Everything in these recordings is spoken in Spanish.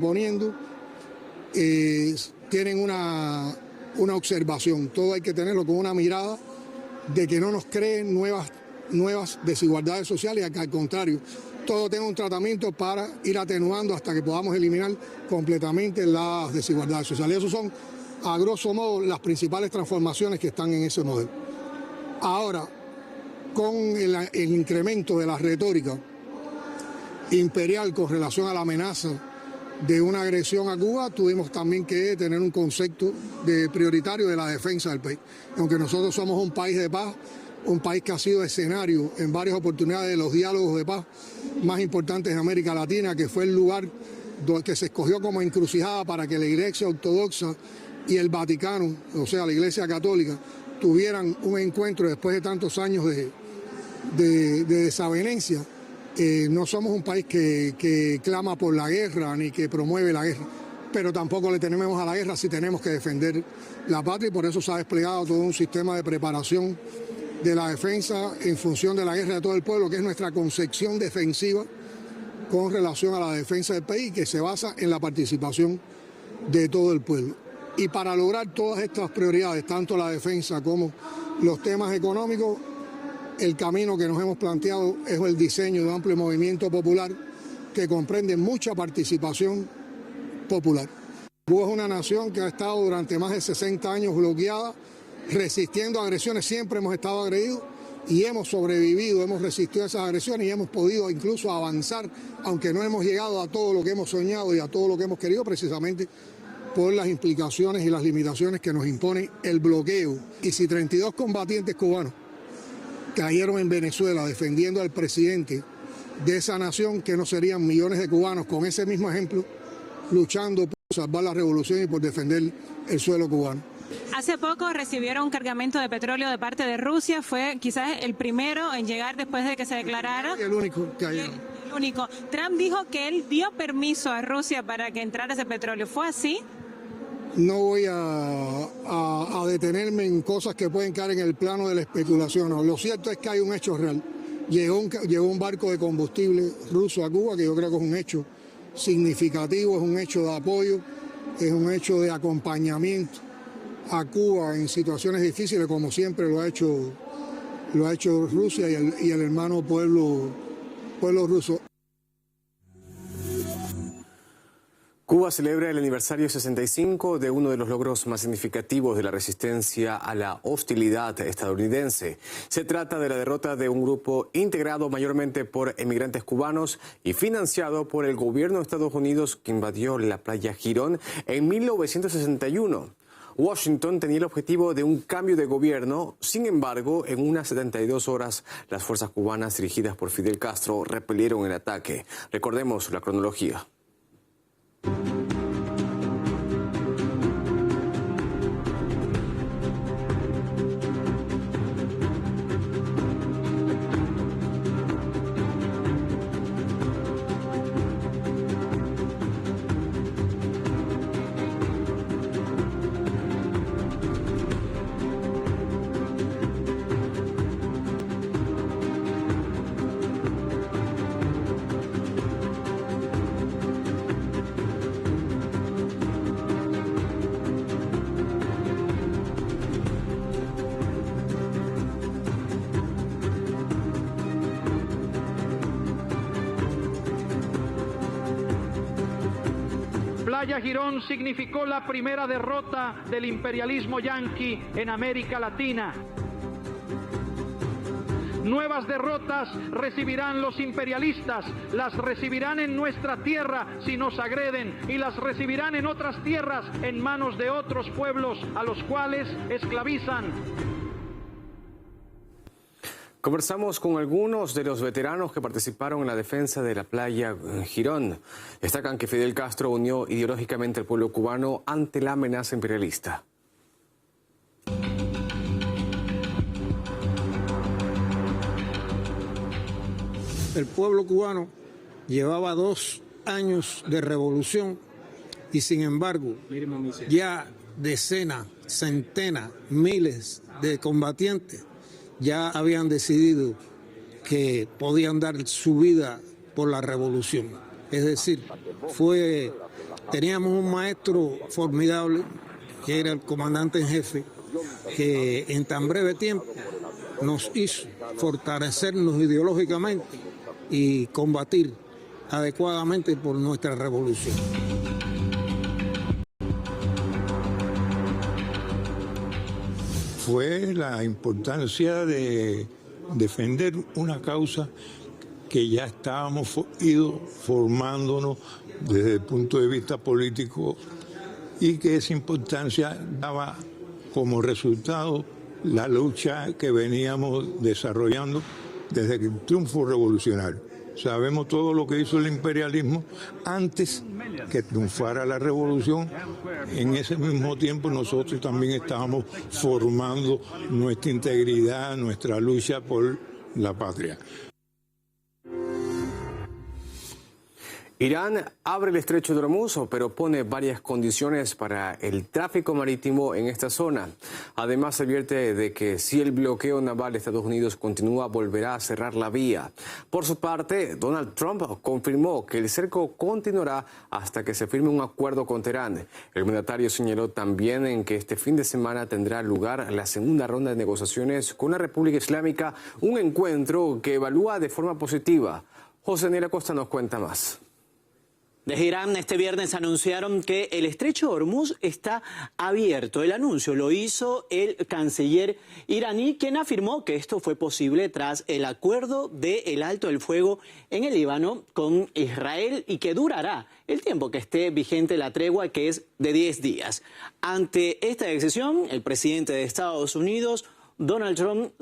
poniendo, tienen una observación. Todo hay que tenerlo con una mirada de que no nos creen nuevas desigualdades sociales, y que al contrario, todo tenga un tratamiento para ir atenuando hasta que podamos eliminar completamente las desigualdades sociales. Esos son, a grosso modo, las principales transformaciones que están en ese modelo. Ahora, con el incremento de la retórica imperial con relación a la amenaza de una agresión a Cuba, tuvimos también que tener un concepto prioritario de la defensa del país. Aunque nosotros somos un país de paz, un país que ha sido escenario en varias oportunidades de los diálogos de paz más importantes de América Latina, que fue el lugar que se escogió como encrucijada para que la Iglesia Ortodoxa y el Vaticano, o sea, la Iglesia Católica, tuvieran un encuentro después de tantos años de desavenencia. No somos un país que clama por la guerra ni que promueve la guerra, pero tampoco le tenemos a la guerra si tenemos que defender la patria, y por eso se ha desplegado todo un sistema de preparación de la defensa en función de la guerra de todo el pueblo, que es nuestra concepción defensiva con relación a la defensa del país, que se basa en la participación de todo el pueblo. Y para lograr todas estas prioridades, tanto la defensa como los temas económicos, el camino que nos hemos planteado es el diseño de un amplio movimiento popular que comprende mucha participación popular. Cuba es una nación que ha estado durante más de 60 años bloqueada, resistiendo agresiones. Siempre hemos estado agredidos y hemos sobrevivido, hemos resistido a esas agresiones y hemos podido incluso avanzar, aunque no hemos llegado a todo lo que hemos soñado y a todo lo que hemos querido, precisamente por las implicaciones y las limitaciones que nos impone el bloqueo. Y si 32 combatientes cubanos cayeron en Venezuela defendiendo al presidente de esa nación, que no serían millones de cubanos con ese mismo ejemplo luchando por salvar la revolución y por defender el suelo cubano. Hace poco recibieron un cargamento de petróleo de parte de Rusia, fue quizás el primero en llegar después de que se declarara. El único que hay. El único. Trump dijo que él dio permiso a Rusia para que entrara ese petróleo. ¿Fue así? No voy a detenerme en cosas que pueden caer en el plano de la especulación. No. Lo cierto es que hay un hecho real. Llegó un barco de combustible ruso a Cuba, que yo creo que es un hecho significativo, es un hecho de apoyo, es un hecho de acompañamiento a Cuba en situaciones difíciles, como siempre lo ha hecho Rusia y el hermano pueblo ruso. Cuba celebra el aniversario 65 de uno de los logros más significativos de la resistencia a la hostilidad estadounidense. Se trata de la derrota de un grupo integrado mayormente por emigrantes cubanos y financiado por el gobierno de Estados Unidos, que invadió la playa Girón en 1961. Washington tenía el objetivo de un cambio de gobierno. Sin embargo, en unas 72 horas, las fuerzas cubanas dirigidas por Fidel Castro repelieron el ataque. Recordemos la cronología. Playa Girón significó la primera derrota del imperialismo yanqui en América Latina. Nuevas derrotas recibirán los imperialistas, las recibirán en nuestra tierra si nos agreden y las recibirán en otras tierras en manos de otros pueblos a los cuales esclavizan. Conversamos con algunos de los veteranos que participaron en la defensa de la playa Girón. Destacan que Fidel Castro unió ideológicamente al pueblo cubano ante la amenaza imperialista. El pueblo cubano llevaba 2 años de revolución y sin embargo ya decenas, centenas, miles de combatientes ya habían decidido que podían dar su vida por la revolución. Es decir, fue teníamos un maestro formidable, que era el comandante en jefe, que en tan breve tiempo nos hizo fortalecernos ideológicamente y combatir adecuadamente por nuestra revolución. Fue la importancia de defender una causa que ya estábamos ido formándonos desde el punto de vista político y que esa importancia daba como resultado la lucha que veníamos desarrollando desde el triunfo revolucionario. Sabemos todo lo que hizo el imperialismo antes que triunfara la revolución. En ese mismo tiempo nosotros también estábamos formando nuestra integridad, nuestra lucha por la patria. Irán abre el estrecho de Hormuz, pero pone varias condiciones para el tráfico marítimo en esta zona. Además, advierte de que si el bloqueo naval de Estados Unidos continúa, volverá a cerrar la vía. Por su parte, Donald Trump confirmó que el cerco continuará hasta que se firme un acuerdo con Teherán. El mandatario señaló también en que este fin de semana tendrá lugar la segunda ronda de negociaciones con la República Islámica, un encuentro que evalúa de forma positiva. José Daniel Acosta nos cuenta más. Desde Irán este viernes anunciaron que el estrecho de Hormuz está abierto. El anuncio lo hizo el canciller iraní, quien afirmó que esto fue posible tras el acuerdo del alto del fuego en el Líbano con Israel y que durará el tiempo que esté vigente la tregua, que es de 10 días. Ante esta decisión, el presidente de Estados Unidos, Donald Trump,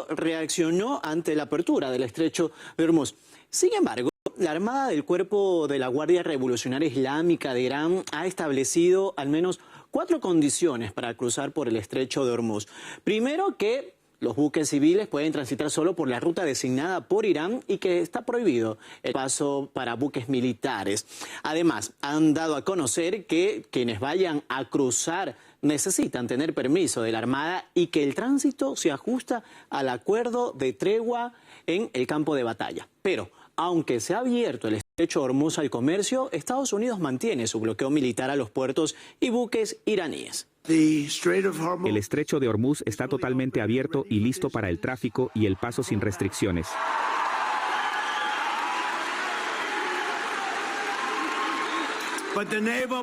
reaccionó ante la apertura del estrecho de Hormuz. Sin embargo, la Armada del Cuerpo de la Guardia Revolucionaria Islámica de Irán ha establecido al menos 4 condiciones para cruzar por el estrecho de Hormuz. Primero, que los buques civiles pueden transitar solo por la ruta designada por Irán y que está prohibido el paso para buques militares. Además, han dado a conocer que quienes vayan a cruzar necesitan tener permiso de la Armada y que el tránsito se ajusta al acuerdo de tregua en el campo de batalla. Pero aunque se ha abierto el estrecho de Hormuz al comercio, Estados Unidos mantiene su bloqueo militar a los puertos y buques iraníes. El estrecho de Hormuz está totalmente abierto y listo para el tráfico y el paso sin restricciones.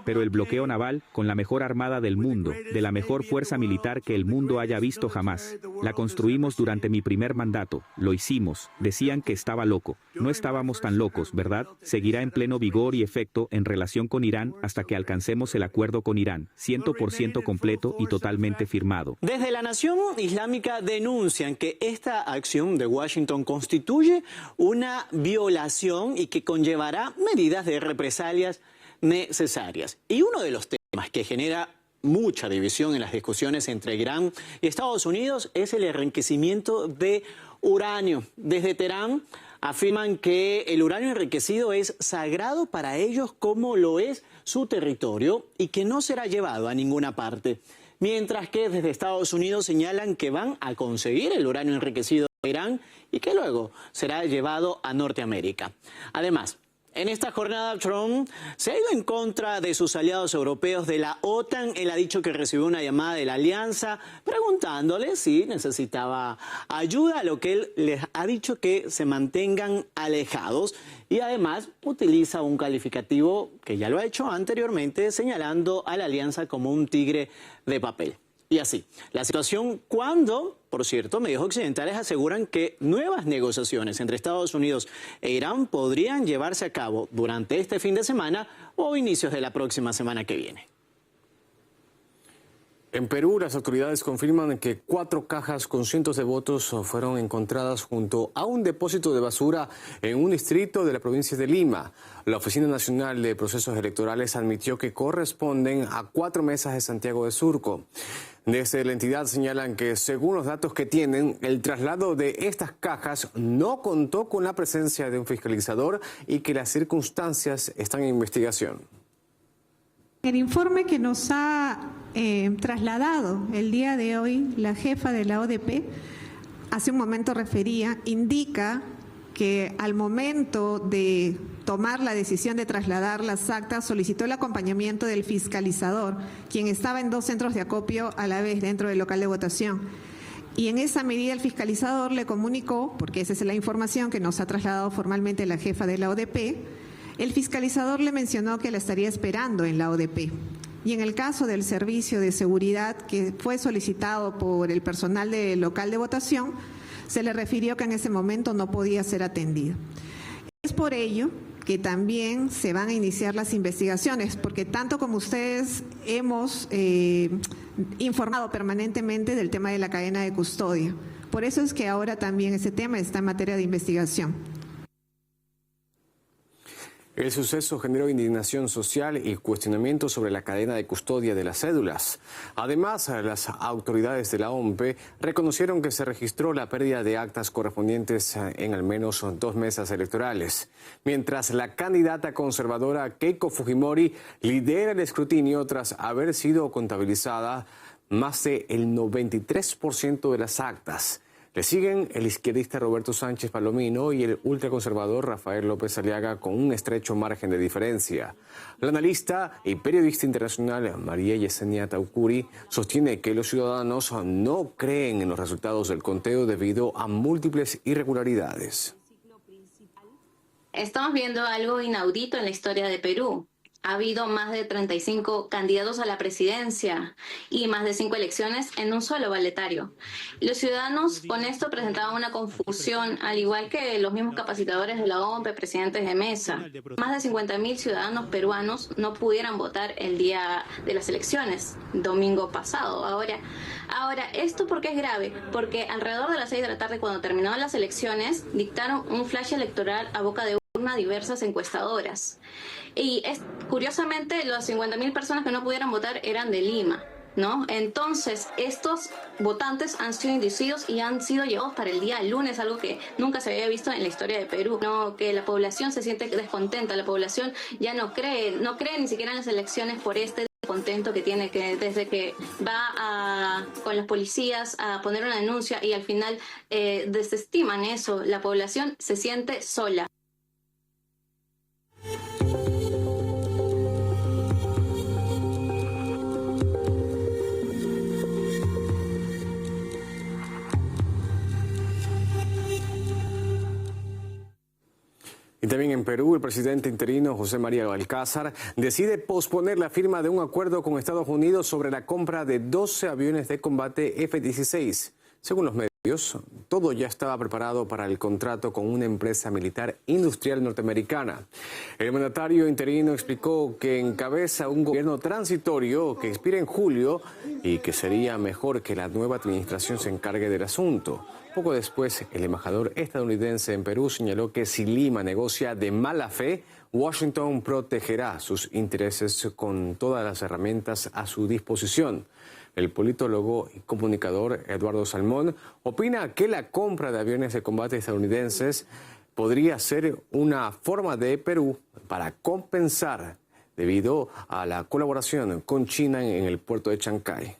Pero el bloqueo naval, con la mejor armada del mundo, de la mejor fuerza militar que el mundo haya visto jamás, la construimos durante mi primer mandato, lo hicimos, decían que estaba loco. No estábamos tan locos, ¿verdad? Seguirá en pleno vigor y efecto en relación con Irán hasta que alcancemos el acuerdo con Irán, 100% completo y totalmente firmado. Desde la Nación Islámica denuncian que esta acción de Washington constituye una violación y que conllevará medidas de represalias necesarias. Y uno de los temas que genera mucha división en las discusiones entre Irán y Estados Unidos es el enriquecimiento de uranio. Desde Teherán afirman que el uranio enriquecido es sagrado para ellos como lo es su territorio y que no será llevado a ninguna parte. Mientras que desde Estados Unidos señalan que van a conseguir el uranio enriquecido de Irán y que luego será llevado a Norteamérica. Además, en esta jornada, Trump se ha ido en contra de sus aliados europeos de la OTAN. Él ha dicho que recibió una llamada de la alianza preguntándole si necesitaba ayuda, a lo que él les ha dicho que se mantengan alejados. Y además utiliza un calificativo que ya lo ha hecho anteriormente, señalando a la alianza como un tigre de papel. Y así, la situación cuando, por cierto, medios occidentales aseguran que nuevas negociaciones entre Estados Unidos e Irán podrían llevarse a cabo durante este fin de semana o inicios de la próxima semana que viene. En Perú, las autoridades confirman que 4 cajas con cientos de votos fueron encontradas junto a un depósito de basura en un distrito de la provincia de Lima. La Oficina Nacional de Procesos Electorales admitió que corresponden a 4 mesas de Santiago de Surco. Desde la entidad señalan que, según los datos que tienen, el traslado de estas cajas no contó con la presencia de un fiscalizador y que las circunstancias están en investigación. El informe que nos ha trasladado el día de hoy la jefa de la ODP, hace un momento refería, indica que al momento de tomar la decisión de trasladar las actas, solicitó el acompañamiento del fiscalizador, quien estaba en 2 centros de acopio a la vez dentro del local de votación. Y en esa medida el fiscalizador le comunicó, porque esa es la información que nos ha trasladado formalmente la jefa de la ODP, el fiscalizador le mencionó que la estaría esperando en la ODP. Y en el caso del servicio de seguridad que fue solicitado por el personal del local de votación, se le refirió que en ese momento no podía ser atendido. Es por ello que también se van a iniciar las investigaciones, porque tanto como ustedes hemos informado permanentemente del tema de la cadena de custodia. Por eso es que ahora también ese tema está en materia de investigación. El suceso generó indignación social y cuestionamiento sobre la cadena de custodia de las cédulas. Además, las autoridades de la OMP reconocieron que se registró la pérdida de actas correspondientes en al menos 2 mesas electorales. Mientras la candidata conservadora Keiko Fujimori lidera el escrutinio tras haber sido contabilizada más del 93% de las actas. Le siguen el izquierdista Roberto Sánchez Palomino y el ultraconservador Rafael López Aliaga con un estrecho margen de diferencia. La analista y periodista internacional María Yesenia Taucuri sostiene que los ciudadanos no creen en los resultados del conteo debido a múltiples irregularidades. Estamos viendo algo inaudito en la historia de Perú. Ha habido más de 35 candidatos a la presidencia y más de 5 elecciones en un solo boletario. Los ciudadanos con esto presentaban una confusión, al igual que los mismos capacitadores de la OMP, presidentes de mesa. Más de 50.000 ciudadanos peruanos no pudieron votar el día de las elecciones, domingo pasado. Ahora, ¿esto por qué es grave? Porque alrededor de las 6 de la tarde, cuando terminaron las elecciones, dictaron un flash electoral a boca de urna a diversas encuestadoras. Y curiosamente, las 50.000 personas que no pudieron votar eran de Lima, ¿no? Entonces, estos votantes han sido inducidos y han sido llevados para el día lunes, algo que nunca se había visto en la historia de Perú, ¿no? Que la población se siente descontenta, la población ya no cree ni siquiera en las elecciones por este descontento que tiene, que desde que va con los policías a poner una denuncia y al final desestiman eso, la población se siente sola. Y también en Perú, el presidente interino José María Balcázar decide posponer la firma de un acuerdo con Estados Unidos sobre la compra de 12 aviones de combate F-16. Según los medios, todo ya estaba preparado para el contrato con una empresa militar industrial norteamericana. El mandatario interino explicó que encabeza un gobierno transitorio que expira en julio y que sería mejor que la nueva administración se encargue del asunto. Poco después, el embajador estadounidense en Perú señaló que si Lima negocia de mala fe, Washington protegerá sus intereses con todas las herramientas a su disposición. El politólogo y comunicador Eduardo Salmón opina que la compra de aviones de combate estadounidenses podría ser una forma de Perú para compensar debido a la colaboración con China en el puerto de Chancay.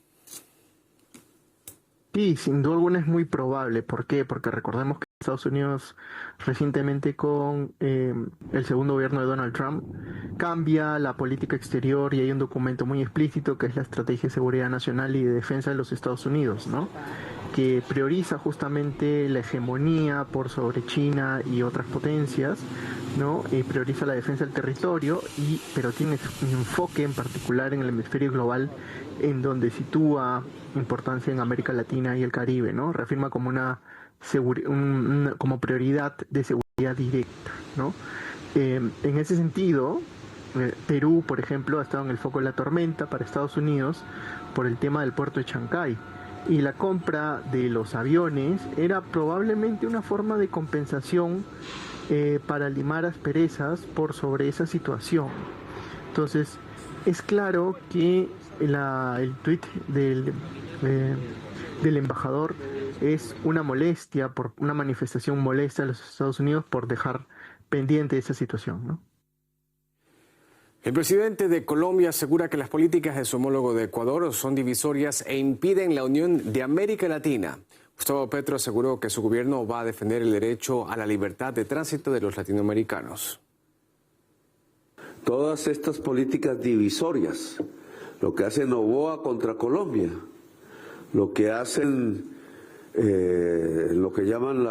Sí, sin duda alguna es muy probable. ¿Por qué? Porque recordemos que Estados Unidos recientemente con el segundo gobierno de Donald Trump cambia la política exterior y hay un documento muy explícito que es la Estrategia de Seguridad Nacional y de Defensa de los Estados Unidos, ¿no? Que prioriza justamente la hegemonía por sobre China y otras potencias, ¿no? Y prioriza la defensa del territorio, pero tiene un enfoque en particular en el hemisferio global en donde sitúa importancia en América Latina y el Caribe, ¿no? Reafirma como como prioridad de seguridad directa, ¿no? En ese sentido, Perú, por ejemplo, ha estado en el foco de la tormenta para Estados Unidos por el tema del puerto de Chancay. Y la compra de los aviones era probablemente una forma de compensación para limar asperezas por sobre esa situación. Entonces, es claro que el tuit del embajador es una molestia, por una manifestación molesta de los Estados Unidos por dejar pendiente esa situación, ¿no? El presidente de Colombia asegura que las políticas de su homólogo de Ecuador son divisorias e impiden la unión de América Latina. Gustavo Petro aseguró que su gobierno va a defender el derecho a la libertad de tránsito de los latinoamericanos. todas estas políticas divisorias, lo que hace Noboa contra Colombia, lo que hacen, lo que llaman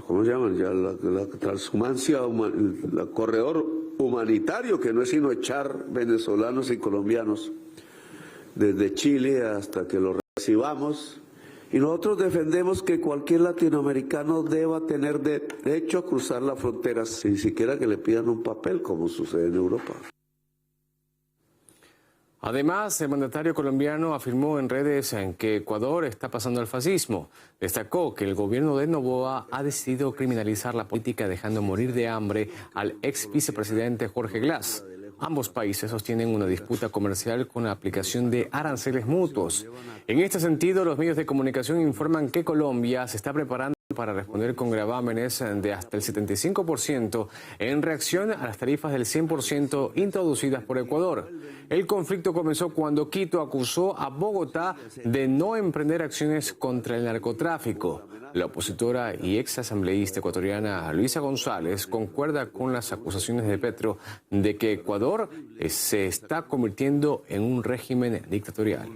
¿cómo se llaman? Ya la transhumancia, el corredor humanitario, que no es sino echar venezolanos y colombianos desde Chile hasta que los recibamos. Y nosotros defendemos que cualquier latinoamericano deba tener derecho a cruzar la frontera sin siquiera que le pidan un papel, como sucede en Europa. Además, el mandatario colombiano afirmó en redes en que Ecuador está pasando al fascismo. Destacó que el gobierno de Noboa ha decidido criminalizar la política, dejando morir de hambre al ex vicepresidente Jorge Glass. Ambos países sostienen una disputa comercial con la aplicación de aranceles mutuos. En este sentido, los medios de comunicación informan que Colombia se está preparando para responder con gravámenes de hasta el 75% en reacción a las tarifas del 100% introducidas por Ecuador. El conflicto comenzó cuando Quito acusó a Bogotá de no emprender acciones contra el narcotráfico. La opositora y ex asambleísta ecuatoriana Luisa González concuerda con las acusaciones de Petro de que Ecuador se está convirtiendo en un régimen dictatorial.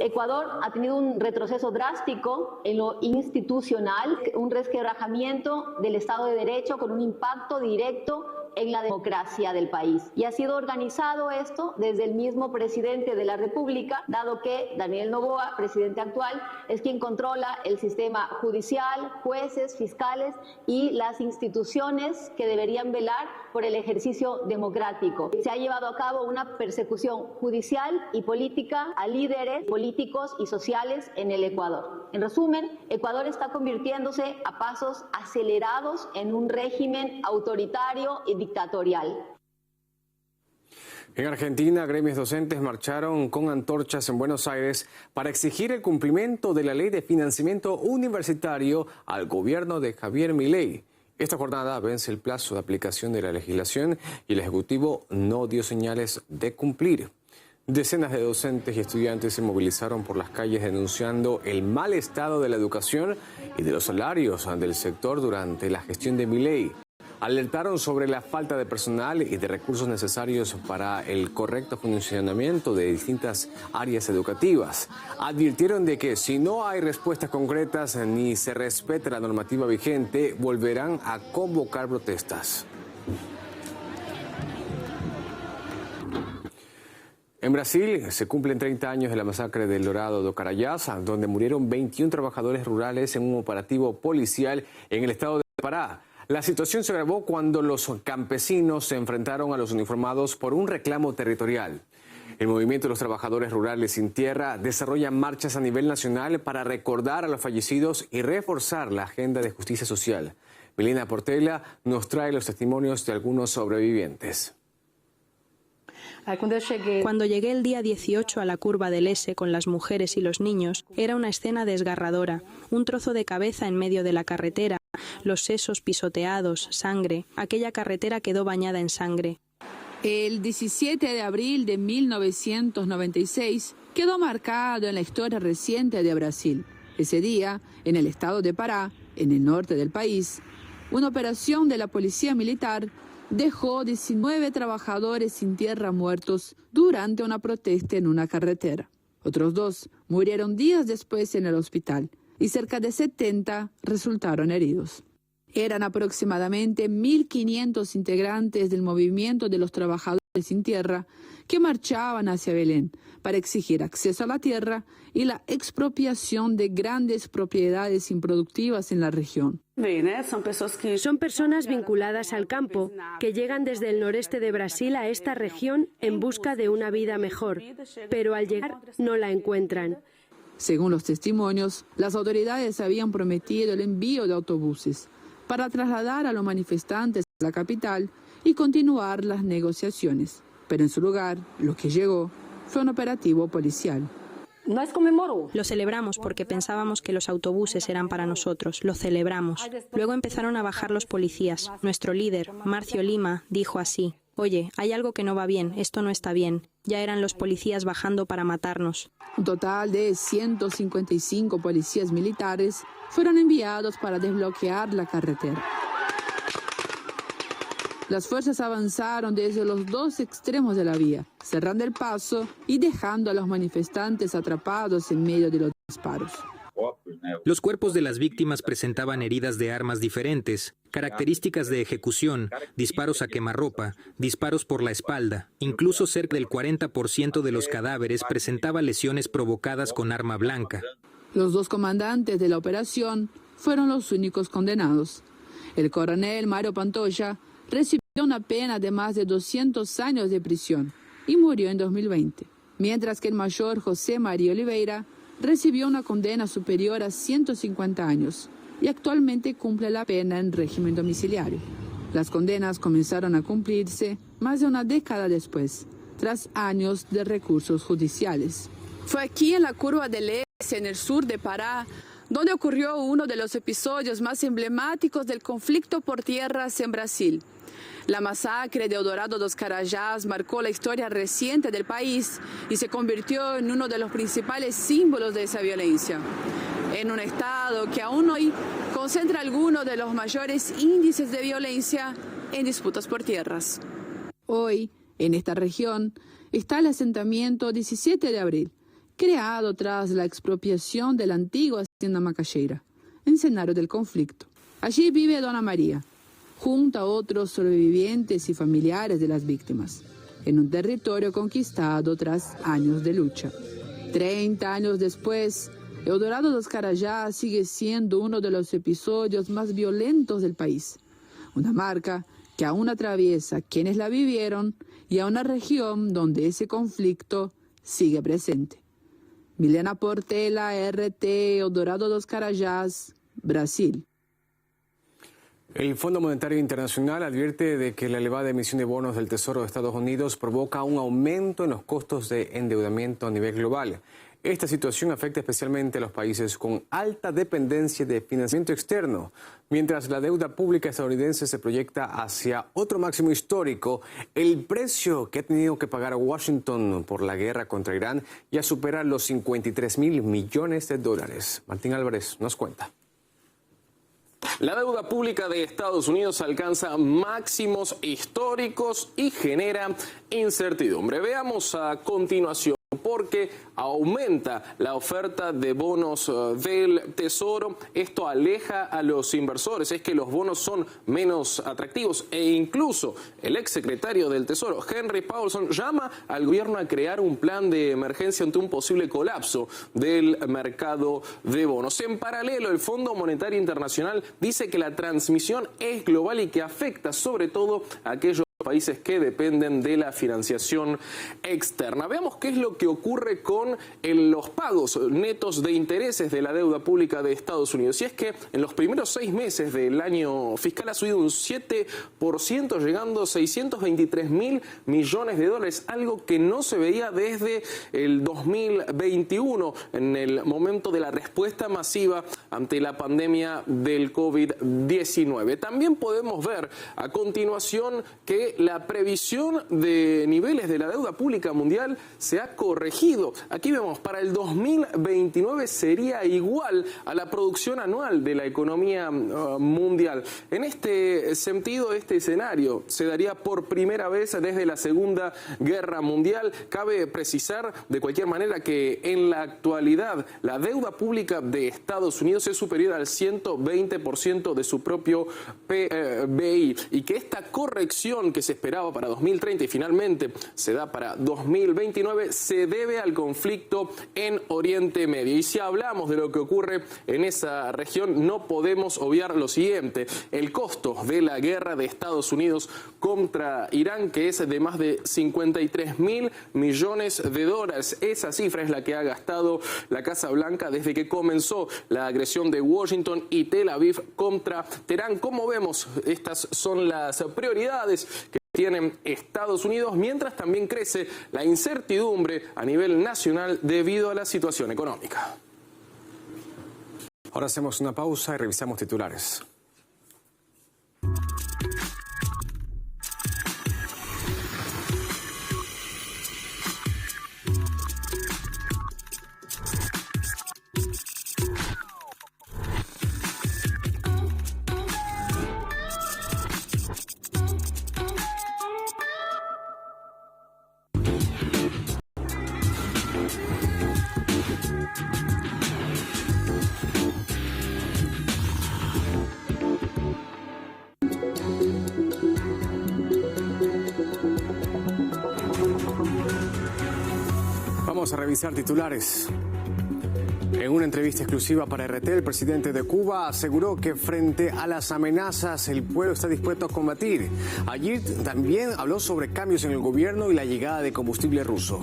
Ecuador ha tenido un retroceso drástico en lo institucional, un resquebrajamiento del Estado de Derecho con un impacto directo en la democracia del país. Y ha sido organizado esto desde el mismo presidente de la República, dado que Daniel Noboa, presidente actual, es quien controla el sistema judicial, jueces, fiscales y las instituciones que deberían velar por el ejercicio democrático. Se ha llevado a cabo una persecución judicial y política a líderes políticos y sociales en el Ecuador. En resumen, Ecuador está convirtiéndose a pasos acelerados en un régimen autoritario y dictatorial. En Argentina, gremios docentes marcharon con antorchas en Buenos Aires para exigir el cumplimiento de la ley de financiamiento universitario al gobierno de Javier Milei. Esta jornada vence el plazo de aplicación de la legislación y el Ejecutivo no dio señales de cumplir. Decenas de docentes y estudiantes se movilizaron por las calles denunciando el mal estado de la educación y de los salarios del sector durante la gestión de Milei. Alertaron sobre la falta de personal y de recursos necesarios para el correcto funcionamiento de distintas áreas educativas. Advirtieron de que si no hay respuestas concretas ni se respeta la normativa vigente, volverán a convocar protestas. En Brasil se cumplen 30 años de la masacre del Dorado do Carajás, donde murieron 21 trabajadores rurales en un operativo policial en el estado de Pará. La situación se agravó cuando los campesinos se enfrentaron a los uniformados por un reclamo territorial. El movimiento de los trabajadores rurales sin tierra desarrolla marchas a nivel nacional para recordar a los fallecidos y reforzar la agenda de justicia social. Milena Portela nos trae los testimonios de algunos sobrevivientes. Cuando llegué el día 18 a la curva del S con las mujeres y los niños, era una escena desgarradora. Un trozo de cabeza en medio de la carretera, los sesos pisoteados, sangre. Aquella carretera quedó bañada en sangre. El 17 de abril de 1996 quedó marcado en la historia reciente de Brasil. Ese día, en el estado de Pará, en el norte del país, una operación de la policía militar dejó 19 trabajadores sin tierra muertos durante una protesta en una carretera. Otros 2 murieron días después en el hospital y cerca de 70 resultaron heridos. Eran aproximadamente 1.500 integrantes del movimiento de los trabajadores sin tierra que marchaban hacia Belén para exigir acceso a la tierra y la expropiación de grandes propiedades improductivas en la región. Son personas vinculadas al campo, que llegan desde el noreste de Brasil a esta región en busca de una vida mejor, pero al llegar no la encuentran. Según los testimonios, las autoridades habían prometido el envío de autobuses para trasladar a los manifestantes a la capital y continuar las negociaciones. Pero en su lugar, lo que llegó fue un operativo policial. Lo celebramos porque pensábamos que los autobuses eran para nosotros. Lo celebramos. Luego empezaron a bajar los policías. Nuestro líder, Marcio Lima, dijo así: «Oye, hay algo que no va bien, esto no está bien». Ya eran los policías bajando para matarnos. Un total de 155 policías militares fueron enviados para desbloquear la carretera. Las fuerzas avanzaron desde los dos extremos de la vía, cerrando el paso y dejando a los manifestantes atrapados en medio de los disparos. Los cuerpos de las víctimas presentaban heridas de armas diferentes, características de ejecución, disparos a quemarropa, disparos por la espalda. Incluso cerca del 40% de los cadáveres presentaba lesiones provocadas con arma blanca. Los dos comandantes de la operación fueron los únicos condenados. El coronel Mario Pantoja recibió una pena de más de 200 años de prisión y murió en 2020, mientras que el mayor José María Oliveira recibió una condena superior a 150 años y actualmente cumple la pena en régimen domiciliario. Las condenas comenzaron a cumplirse más de una década después, tras años de recursos judiciales. Fue aquí en la curva del Este, en el sur de Pará, donde ocurrió uno de los episodios más emblemáticos del conflicto por tierras en Brasil. La masacre de Eldorado dos Carajás marcó la historia reciente del país y se convirtió en uno de los principales símbolos de esa violencia. En un estado que aún hoy concentra algunos de los mayores índices de violencia en disputas por tierras. Hoy, en esta región, está el asentamiento 17 de abril, creado tras la expropiación de la antigua hacienda Macaxeira, escenario del conflicto. Allí vive Dona María, junto a otros sobrevivientes y familiares de las víctimas, en un territorio conquistado tras años de lucha. 30 años después, Eldorado dos Carajás sigue siendo uno de los episodios más violentos del país, una marca que aún atraviesa quienes la vivieron y a una región donde ese conflicto sigue presente. Milena Portela, RT, Eldorado dos Carajás, Brasil. El Fondo Monetario Internacional advierte de que la elevada emisión de bonos del Tesoro de Estados Unidos provoca un aumento en los costos de endeudamiento a nivel global. Esta situación afecta especialmente a los países con alta dependencia de financiamiento externo. Mientras la deuda pública estadounidense se proyecta hacia otro máximo histórico, el precio que ha tenido que pagar Washington por la guerra contra Irán ya supera los $53.000 millones. Martín Álvarez nos cuenta. La deuda pública de Estados Unidos alcanza máximos históricos y genera incertidumbre. Veamos a continuación porque aumenta la oferta de bonos del Tesoro. Esto aleja a los inversores, es que los bonos son menos atractivos e incluso el exsecretario del Tesoro, Henry Paulson, llama al gobierno a crear un plan de emergencia ante un posible colapso del mercado de bonos. En paralelo, el Fondo Monetario Internacional dice que la transmisión es global y que afecta sobre todo a aquellos países que dependen de la financiación externa. Veamos qué es lo que ocurre con los pagos netos de intereses de la deuda pública de Estados Unidos. Y es que en los primeros 6 meses del año fiscal ha subido un 7%, llegando a $623.000 millones, algo que no se veía desde el 2021, en el momento de la respuesta masiva ante la pandemia del COVID-19. También podemos ver a continuación que la previsión de niveles de la deuda pública mundial se ha corregido. Aquí vemos, para el 2029 sería igual a la producción anual de la economía mundial. En este sentido, este escenario se daría por primera vez desde la Segunda Guerra Mundial. Cabe precisar de cualquier manera que en la actualidad la deuda pública de Estados Unidos es superior al 120% de su propio PBI y que esta corrección que se esperaba para 2030 y finalmente se da para 2029 se debe al conflicto en Oriente Medio. Y si hablamos de lo que ocurre en esa región, no podemos obviar lo siguiente: el costo de la guerra de Estados Unidos contra Irán, que es de más de $53.000 millones. Esa cifra es la que ha gastado la Casa Blanca desde que comenzó la agresión de Washington y Tel Aviv contra Teherán. Como vemos, estas son las prioridades que tienen Estados Unidos, mientras también crece la incertidumbre a nivel nacional debido a la situación económica. Ahora hacemos una pausa y revisamos titulares. Vamos a revisar titulares. En una entrevista exclusiva para RT, el presidente de Cuba aseguró que frente a las amenazas el pueblo está dispuesto a combatir. Ayer también habló sobre cambios en el gobierno y la llegada de combustible ruso.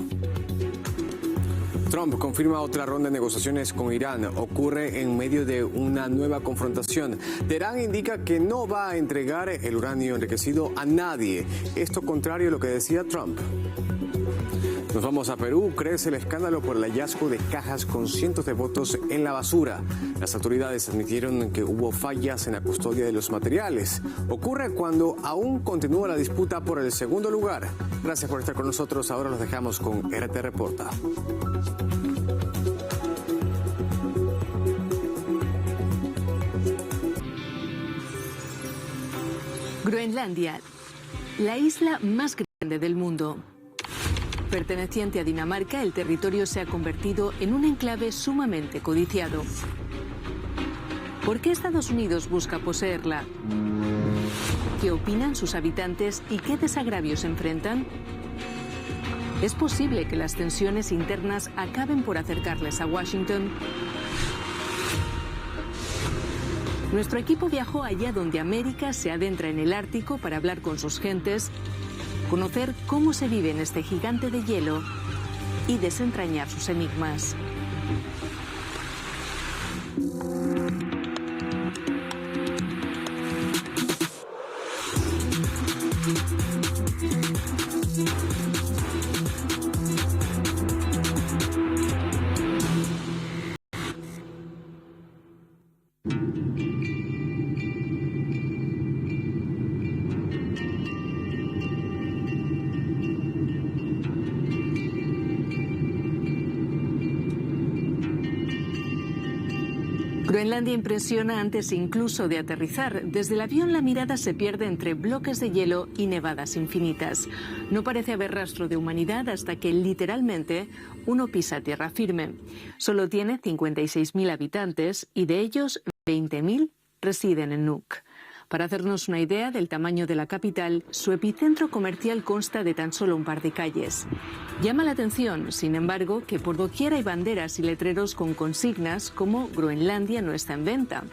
Trump confirma otra ronda de negociaciones con Irán. Ocurre en medio de una nueva confrontación. Teherán indica que no va a entregar el uranio enriquecido a nadie. Esto contrario a lo que decía Trump. Nos vamos a Perú. Crece el escándalo por el hallazgo de cajas con cientos de votos en la basura. Las autoridades admitieron que hubo fallas en la custodia de los materiales. Ocurre cuando aún continúa la disputa por el segundo lugar. Gracias por estar con nosotros. Ahora los dejamos con RT Reporta. Groenlandia, la isla más grande del mundo. Perteneciente a Dinamarca, el territorio se ha convertido en un enclave sumamente codiciado. ¿Por qué Estados Unidos busca poseerla? ¿Qué opinan sus habitantes y qué desagravios enfrentan? ¿Es posible que las tensiones internas acaben por acercarles a Washington? Nuestro equipo viajó allá donde América se adentra en el Ártico para hablar con sus gentes, conocer cómo se vive en este gigante de hielo y desentrañar sus enigmas. Groenlandia impresiona antes incluso de aterrizar. Desde el avión la mirada se pierde entre bloques de hielo y nevadas infinitas. No parece haber rastro de humanidad hasta que literalmente uno pisa tierra firme. Solo tiene 56.000 habitantes y de ellos 20.000 residen en Nuuk. Para hacernos una idea del tamaño de la capital, su epicentro comercial consta de tan solo un par de calles. Llama la atención, sin embargo, que por doquier hay banderas y letreros con consignas como Groenlandia no está en venta.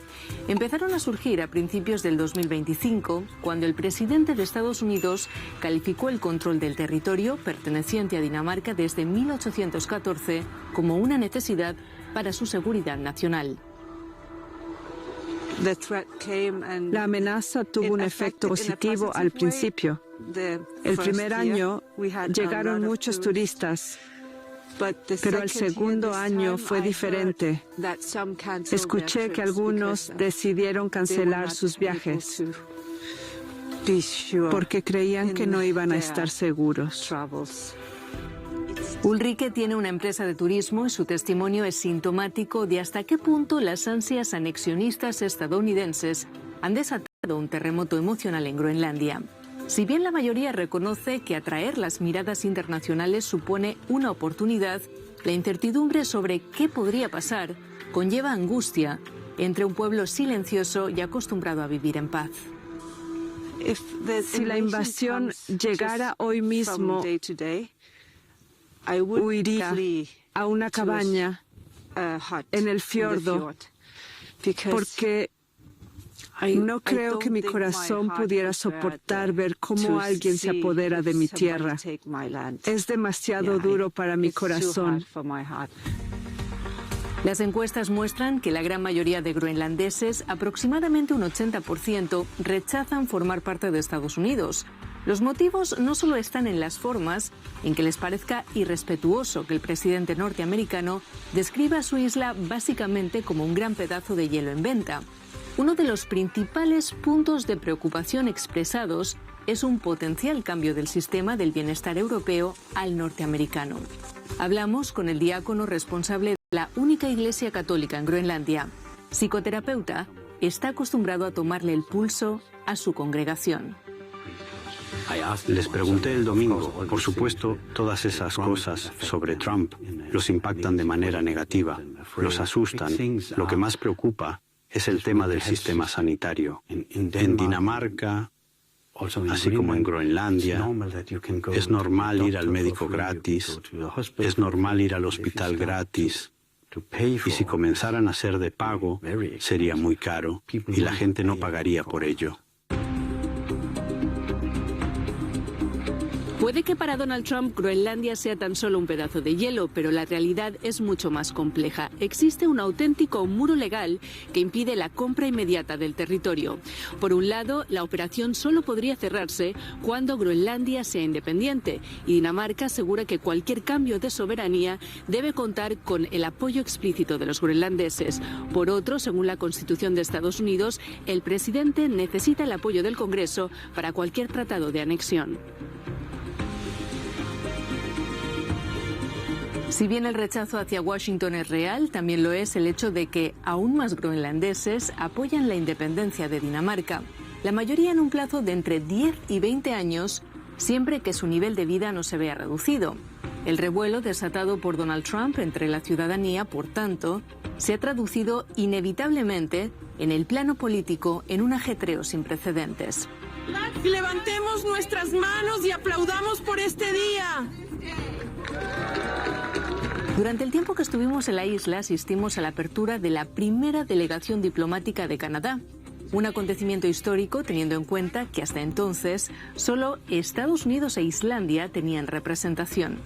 Empezaron a surgir a principios del 2025, cuando el presidente de Estados Unidos calificó el control del territorio perteneciente a Dinamarca desde 1814 como una necesidad para su seguridad nacional. La amenaza tuvo un efecto positivo al principio. El primer año llegaron muchos turistas, pero el segundo año fue diferente. Escuché que algunos decidieron cancelar sus viajes porque creían que no iban a estar seguros. Ulrike tiene una empresa de turismo y su testimonio es sintomático de hasta qué punto las ansias anexionistas estadounidenses han desatado un terremoto emocional en Groenlandia. Si bien la mayoría reconoce que atraer las miradas internacionales supone una oportunidad, la incertidumbre sobre qué podría pasar conlleva angustia entre un pueblo silencioso y acostumbrado a vivir en paz. Si la invasión llegara hoy mismo, huiría a una cabaña en el fiordo, porque no creo que mi corazón pudiera soportar ver cómo alguien se apodera de mi tierra. Es demasiado duro para mi corazón. Las encuestas muestran que la gran mayoría de groenlandeses, aproximadamente un 80%, rechazan formar parte de Estados Unidos. Los motivos no solo están en las formas, en que les parezca irrespetuoso que el presidente norteamericano describa a su isla básicamente como un gran pedazo de hielo en venta. Uno de los principales puntos de preocupación expresados es un potencial cambio del sistema del bienestar europeo al norteamericano. Hablamos con el diácono responsable de la única iglesia católica en Groenlandia. Psicoterapeuta, está acostumbrado a tomarle el pulso a su congregación. Les pregunté el domingo, por supuesto, todas esas cosas sobre Trump los impactan de manera negativa, los asustan. Lo que más preocupa es el tema del sistema sanitario. En Dinamarca, Así como en Groenlandia, es normal ir al médico gratis, es normal ir al hospital gratis. Y si comenzaran a ser de pago, sería muy caro y la gente no pagaría por ello. Puede que para Donald Trump Groenlandia sea tan solo un pedazo de hielo, pero la realidad es mucho más compleja. Existe un auténtico muro legal que impide la compra inmediata del territorio. Por un lado, la operación solo podría cerrarse cuando Groenlandia sea independiente, y Dinamarca asegura que cualquier cambio de soberanía debe contar con el apoyo explícito de los groenlandeses. Por otro, según la Constitución de Estados Unidos, el presidente necesita el apoyo del Congreso para cualquier tratado de anexión. Si bien el rechazo hacia Washington es real, también lo es el hecho de que aún más groenlandeses apoyan la independencia de Dinamarca. La mayoría en un plazo de entre 10 y 20 años, siempre que su nivel de vida no se vea reducido. El revuelo desatado por Donald Trump entre la ciudadanía, por tanto, se ha traducido inevitablemente en el plano político en un ajetreo sin precedentes. Levantemos nuestras manos y aplaudamos por este día. Durante el tiempo que estuvimos en la isla, asistimos a la apertura de la primera delegación diplomática de Canadá. Un acontecimiento histórico, teniendo en cuenta que hasta entonces solo Estados Unidos e Islandia tenían representación.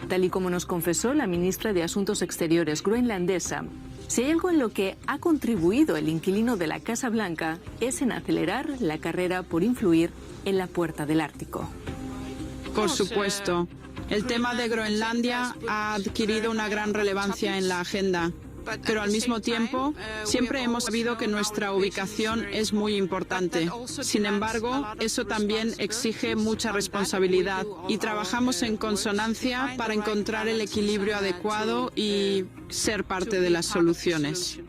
Tal y como nos confesó la ministra de Asuntos Exteriores groenlandesa, si hay algo en lo que ha contribuido el inquilino de la Casa Blanca es en acelerar la carrera por influir en la puerta del Ártico. Por supuesto. El tema de Groenlandia ha adquirido una gran relevancia en la agenda, pero al mismo tiempo siempre hemos sabido que nuestra ubicación es muy importante. Sin embargo, eso también exige mucha responsabilidad y trabajamos en consonancia para encontrar el equilibrio adecuado y ser parte de las soluciones.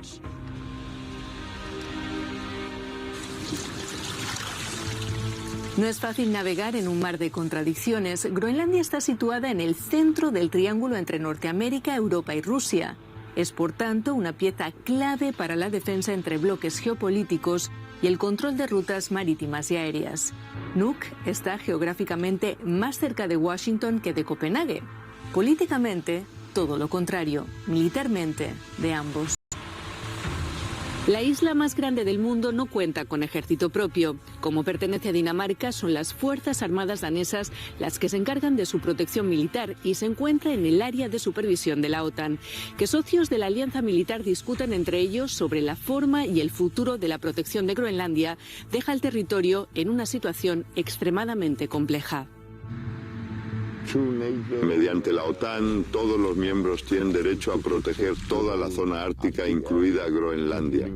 No es fácil navegar en un mar de contradicciones. Groenlandia está situada en el centro del triángulo entre Norteamérica, Europa y Rusia. Es, por tanto, una pieza clave para la defensa entre bloques geopolíticos y el control de rutas marítimas y aéreas. Nuuk está geográficamente más cerca de Washington que de Copenhague. Políticamente, todo lo contrario. Militarmente, de ambos. La isla más grande del mundo no cuenta con ejército propio. Como pertenece a Dinamarca, son las Fuerzas Armadas danesas las que se encargan de su protección militar y se encuentra en el área de supervisión de la OTAN. Que socios de la alianza militar discutan entre ellos sobre la forma y el futuro de la protección de Groenlandia deja al territorio en una situación extremadamente compleja. Mediante la OTAN, todos los miembros tienen derecho a proteger toda la zona ártica, incluida Groenlandia.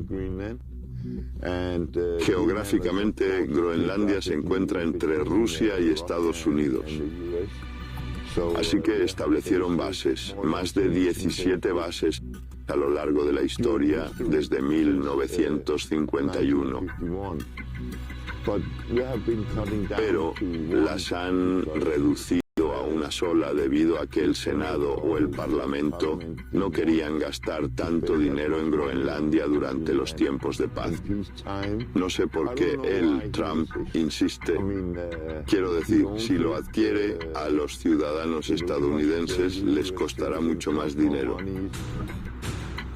Geográficamente, Groenlandia se encuentra entre Rusia y Estados Unidos. Así que establecieron bases, más de 17 bases a lo largo de la historia, desde 1951. Pero las han reducido a una sola debido a que el Senado o el Parlamento no querían gastar tanto dinero en Groenlandia durante los tiempos de paz. No sé por qué él, Trump, insiste. Quiero decir, si lo adquiere, a los ciudadanos estadounidenses les costará mucho más dinero.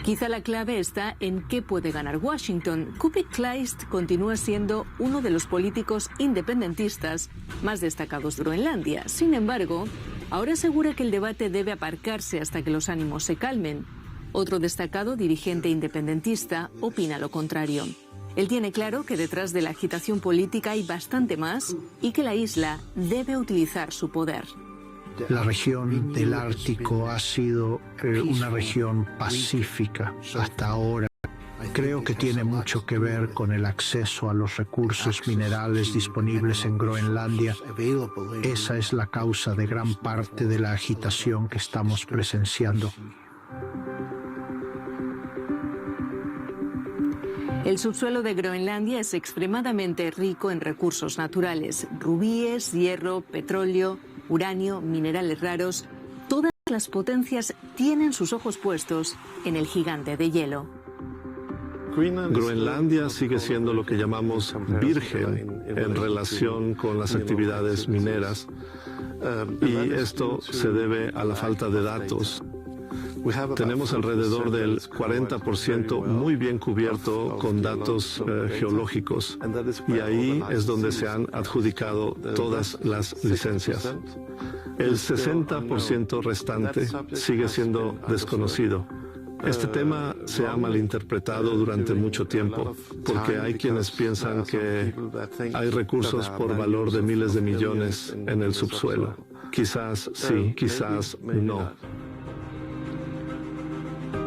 Quizá la clave está en qué puede ganar Washington. Kuupik Kleist continúa siendo uno de los políticos independentistas más destacados de Groenlandia. Sin embargo, ahora asegura que el debate debe aparcarse hasta que los ánimos se calmen. Otro destacado dirigente independentista opina lo contrario. Él tiene claro que detrás de la agitación política hay bastante más y que la isla debe utilizar su poder. La región del Ártico ha sido una región pacífica hasta ahora. Creo que tiene mucho que ver con el acceso a los recursos minerales disponibles en Groenlandia. Esa es la causa de gran parte de la agitación que estamos presenciando. El subsuelo de Groenlandia es extremadamente rico en recursos naturales: rubíes, hierro, petróleo, uranio, minerales raros. Todas las potencias tienen sus ojos puestos en el gigante de hielo. Groenlandia sigue siendo lo que llamamos virgen en relación con las actividades mineras, y esto se debe a la falta de datos. Tenemos alrededor del 40% muy bien cubierto con datos geológicos, y ahí es donde se han adjudicado todas las licencias. El 60% restante sigue siendo desconocido. Este tema se ha malinterpretado durante mucho tiempo, porque hay quienes piensan que hay recursos por valor de miles de millones en el subsuelo. Quizás sí, quizás no.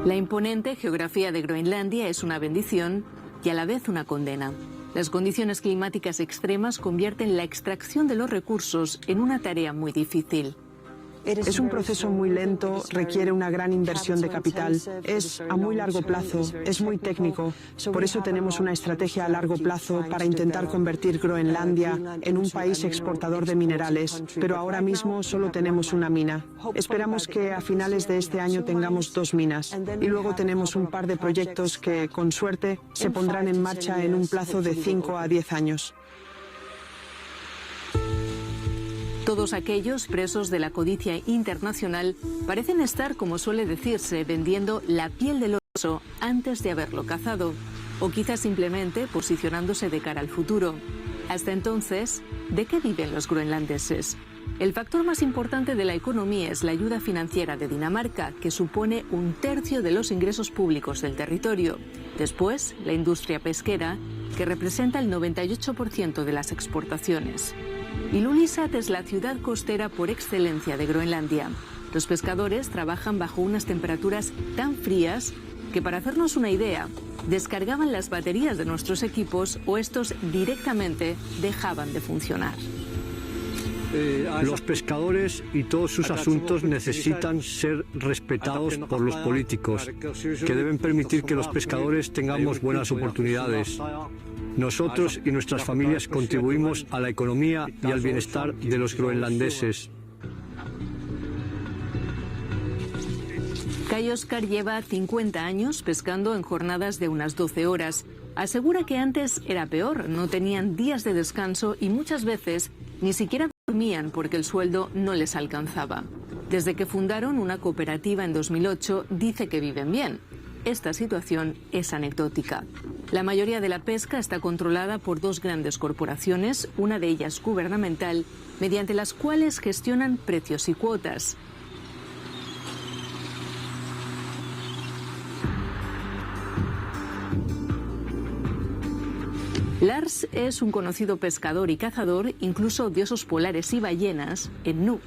La imponente geografía de Groenlandia es una bendición y a la vez una condena. Las condiciones climáticas extremas convierten la extracción de los recursos en una tarea muy difícil. Es un proceso muy lento, requiere una gran inversión de capital, es a muy largo plazo, es muy técnico. Por eso tenemos una estrategia a largo plazo para intentar convertir Groenlandia en un país exportador de minerales, pero ahora mismo solo tenemos una mina. Esperamos que a finales de este año tengamos 2 minas y luego tenemos un par de proyectos que, con suerte, se pondrán en marcha en un plazo de 5 a 10 años. Todos aquellos presos de la codicia internacional parecen estar, como suele decirse, vendiendo la piel del oso antes de haberlo cazado, o quizás simplemente posicionándose de cara al futuro. Hasta entonces, ¿de qué viven los groenlandeses? El factor más importante de la economía es la ayuda financiera de Dinamarca, que supone 1/3 de los ingresos públicos del territorio. Después, la industria pesquera, que representa el 98% de las exportaciones. Ilulissat es la ciudad costera por excelencia de Groenlandia. Los pescadores trabajan bajo unas temperaturas tan frías que, para hacernos una idea, descargaban las baterías de nuestros equipos o estos directamente dejaban de funcionar. Los pescadores y todos sus asuntos necesitan ser respetados por los políticos, que deben permitir que los pescadores tengamos buenas oportunidades. Nosotros y nuestras familias contribuimos a la economía y al bienestar de los groenlandeses. Kai Oscar lleva 50 años pescando en jornadas de unas 12 horas. Asegura que antes era peor, no tenían días de descanso y muchas veces ni siquiera dormían porque el sueldo no les alcanzaba. Desde que fundaron una cooperativa en 2008, dice que viven bien. Esta situación es anecdótica. La mayoría de la pesca está controlada por 2 grandes corporaciones, una de ellas gubernamental, mediante las cuales gestionan precios y cuotas. Lars es un conocido pescador y cazador, incluso de osos polares y ballenas, en Nuuk.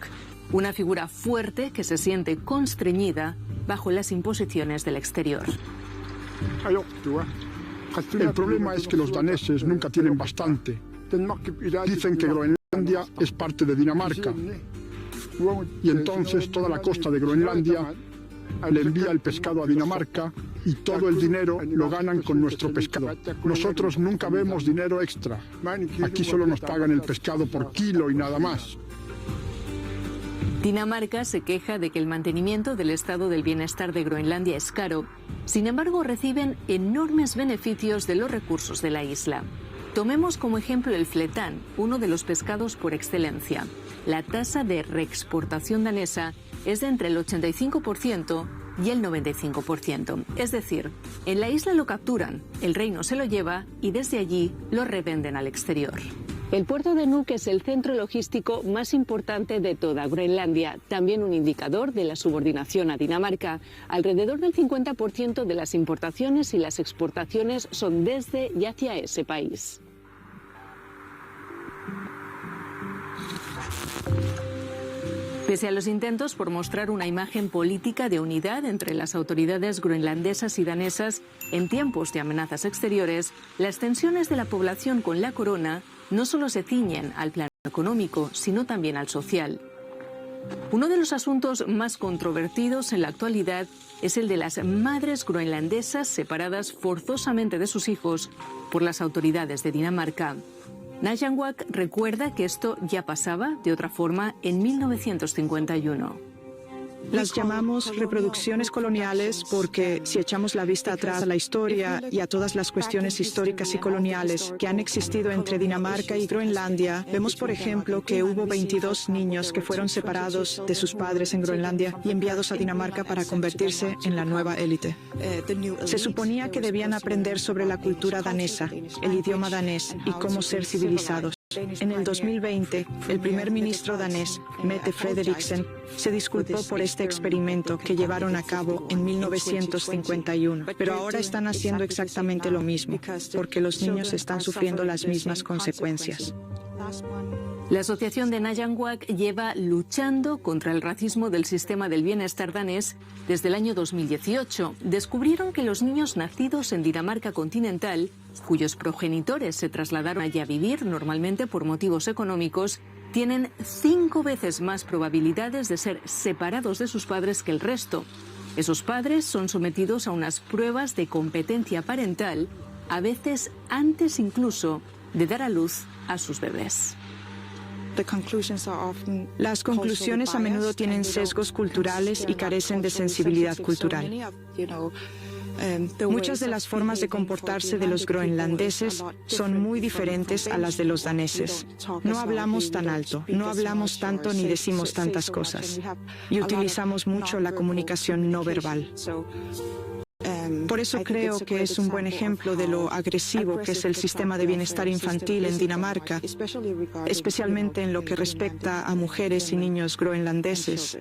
Una figura fuerte que se siente constreñida bajo las imposiciones del exterior. El problema es que los daneses nunca tienen bastante. Dicen que Groenlandia es parte de Dinamarca. Y entonces toda la costa de Groenlandia le envía el pescado a Dinamarca y todo el dinero lo ganan con nuestro pescado. Nosotros nunca vemos dinero extra. Aquí solo nos pagan el pescado por kilo y nada más. Dinamarca se queja de que el mantenimiento del estado del bienestar de Groenlandia es caro. Sin embargo, reciben enormes beneficios de los recursos de la isla. Tomemos como ejemplo el fletán, uno de los pescados por excelencia. La tasa de reexportación danesa es de entre el 85% y el 95%. Es decir, en la isla lo capturan, el reino se lo lleva y desde allí lo revenden al exterior. El puerto de Nuuk es el centro logístico más importante de toda Groenlandia, también un indicador de la subordinación a Dinamarca. Alrededor del 50% de las importaciones y las exportaciones son desde y hacia ese país. Pese a los intentos por mostrar una imagen política de unidad entre las autoridades groenlandesas y danesas en tiempos de amenazas exteriores, las tensiones de la población con la corona no solo se ciñen al plano económico, sino también al social. Uno de los asuntos más controvertidos en la actualidad es el de las madres groenlandesas separadas forzosamente de sus hijos por las autoridades de Dinamarca. Najanwak recuerda que esto ya pasaba de otra forma en 1951. Las llamamos reproducciones coloniales porque si echamos la vista atrás a la historia y a todas las cuestiones históricas y coloniales que han existido entre Dinamarca y Groenlandia, vemos, por ejemplo, que hubo 22 niños que fueron separados de sus padres en Groenlandia y enviados a Dinamarca para convertirse en la nueva élite. Se suponía que debían aprender sobre la cultura danesa, el idioma danés y cómo ser civilizados. En el 2020, el primer ministro danés, Mette Frederiksen, se disculpó por este experimento que llevaron a cabo en 1951. Pero ahora están haciendo exactamente lo mismo, porque los niños están sufriendo las mismas consecuencias. La Asociación de Nayanwak lleva luchando contra el racismo del sistema del bienestar danés desde el año 2018. Descubrieron que los niños nacidos en Dinamarca continental, cuyos progenitores se trasladaron allí a vivir normalmente por motivos económicos, tienen 5 veces más probabilidades de ser separados de sus padres que el resto. Esos padres son sometidos a unas pruebas de competencia parental, a veces antes incluso de dar a luz a sus bebés. Las conclusiones a menudo tienen sesgos culturales y carecen de sensibilidad cultural. Muchas de las formas de comportarse de los groenlandeses son muy diferentes a las de los daneses. No hablamos tan alto, no hablamos tanto ni decimos tantas cosas. Y utilizamos mucho la comunicación no verbal. Por eso creo que es un buen ejemplo de lo agresivo que es el sistema de bienestar infantil en Dinamarca, especialmente en lo que respecta a mujeres y niños groenlandeses.